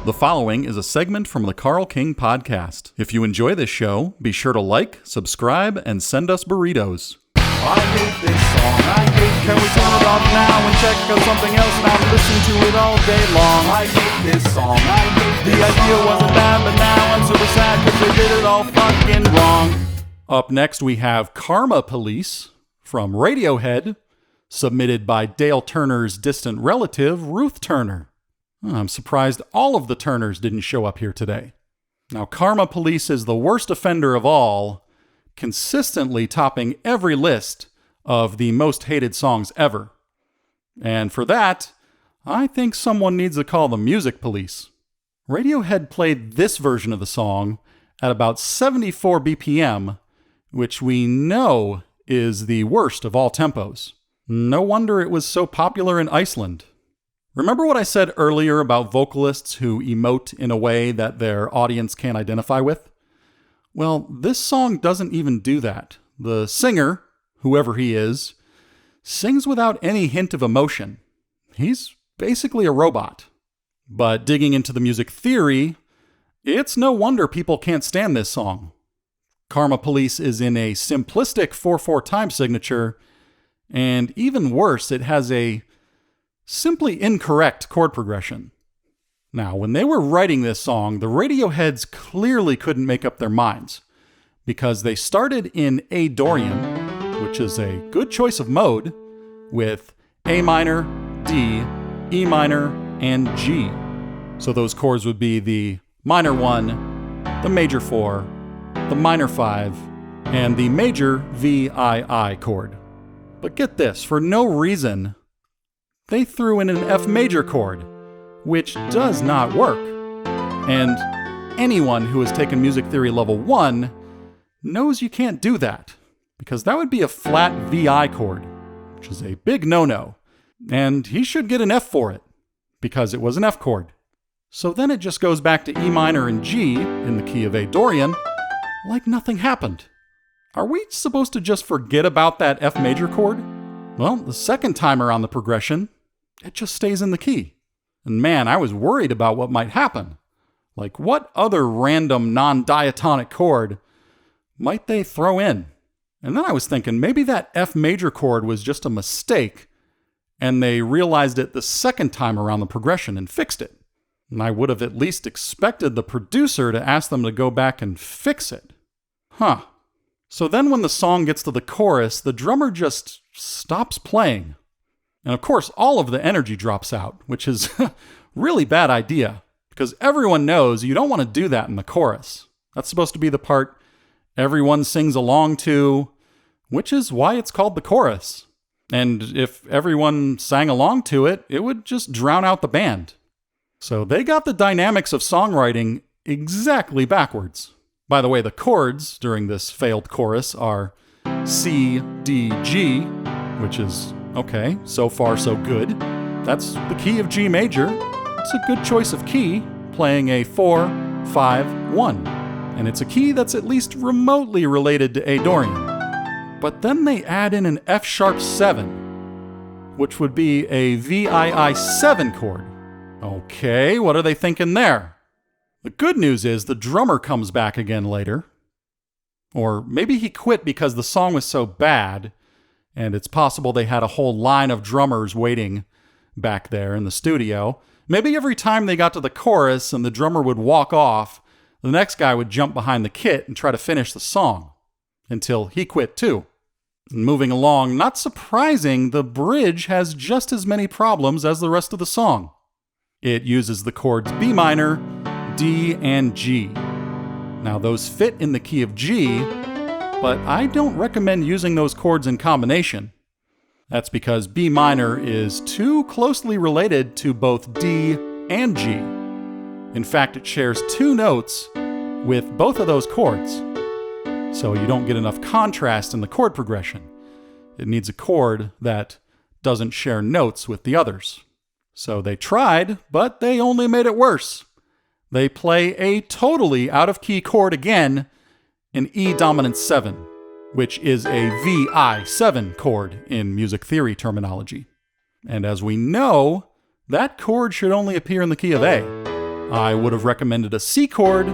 The following is a segment from the Carl King Podcast. If you enjoy this show, be sure to like, subscribe, and send us burritos. I hate this song, I hate. Can we turn it off now and check out something else and not listen to it all day long? I hate this song, I hate this. The idea wasn't bad, but now I'm super sad because they did it all fucking wrong. Up next we have Karma Police from Radiohead, submitted by Dale Turner's distant relative, Ruth Turner. I'm surprised all of the Turners didn't show up here today. Now, Karma Police is the worst offender of all, consistently topping every list of the most hated songs ever. And for that, I think someone needs to call the music police. Radiohead played this version of the song at about 74 BPM, which we know is the worst of all tempos. No wonder it was so popular in Iceland. Remember what I said earlier about vocalists who emote in a way that their audience can't identify with? Well, this song doesn't even do that. The singer, whoever he is, sings without any hint of emotion. He's basically a robot. But digging into the music theory, it's no wonder people can't stand this song. Karma Police is in a simplistic 4/4 time signature, and even worse, it has a simply incorrect chord progression. Now, when they were writing this song, the Radioheads clearly couldn't make up their minds, because they started in A Dorian, which is a good choice of mode, with A minor, D, E minor, and G. So those chords would be the minor 1, the major 4, the minor 5, and the major VII chord. But get this, for no reason, they threw in an F major chord, which does not work. And anyone who has taken music theory level 1 knows you can't do that, because that would be a flat VI chord, which is a big no-no. And he should get an F for it, because it was an F chord. So then it just goes back to E minor and G in the key of A Dorian, like nothing happened. Are we supposed to just forget about that F major chord? Well, the second time around the progression, it just stays in the key. And man, I was worried about what might happen. Like, what other random non-diatonic chord might they throw in? And then I was thinking, maybe that F major chord was just a mistake, and they realized it the second time around the progression and fixed it. And I would have at least expected the producer to ask them to go back and fix it. So then when the song gets to the chorus, the drummer just stops playing. And of course, all of the energy drops out, which is a really bad idea, because everyone knows you don't want to do that in the chorus. That's supposed to be the part everyone sings along to, which is why it's called the chorus. And if everyone sang along to it, it would just drown out the band. So they got the dynamics of songwriting exactly backwards. By the way, the chords during this failed chorus are C, D, G, which is okay, so far so good. That's the key of G major. It's a good choice of key, playing a 4, 5, 1. And it's a key that's at least remotely related to A Dorian. But then they add in an F sharp 7, which would be a VII 7 chord. Okay, what are they thinking there? The good news is the drummer comes back again later. Or maybe he quit because the song was so bad, and it's possible they had a whole line of drummers waiting back there in the studio. Maybe every time they got to the chorus and the drummer would walk off, the next guy would jump behind the kit and try to finish the song, until he quit too. And moving along, not surprising, the bridge has just as many problems as the rest of the song. It uses the chords B minor, D, and G. Now those fit in the key of G, but I don't recommend using those chords in combination. That's because B minor is too closely related to both D and G. In fact, it shares 2 notes with both of those chords. So you don't get enough contrast in the chord progression. It needs a chord that doesn't share notes with the others. So they tried, but they only made it worse. They play a totally out-of-key chord again, an E dominant 7, which is a VI 7 chord in music theory terminology. And as we know, that chord should only appear in the key of A. I would have recommended a C chord,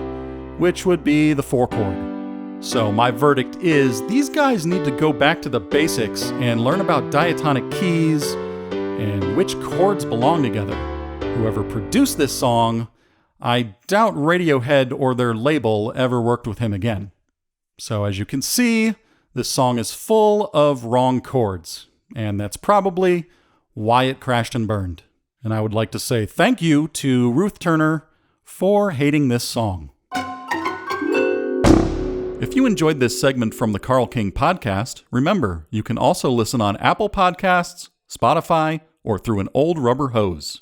which would be the 4 chord. So my verdict is these guys need to go back to the basics and learn about diatonic keys and which chords belong together. Whoever produced this song, I doubt Radiohead or their label ever worked with him again. So as you can see, this song is full of wrong chords, and that's probably why it crashed and burned. And I would like to say thank you to Ruth Turner for hating this song. If you enjoyed this segment from the Carl King podcast, remember, you can also listen on Apple Podcasts, Spotify, or through an old rubber hose.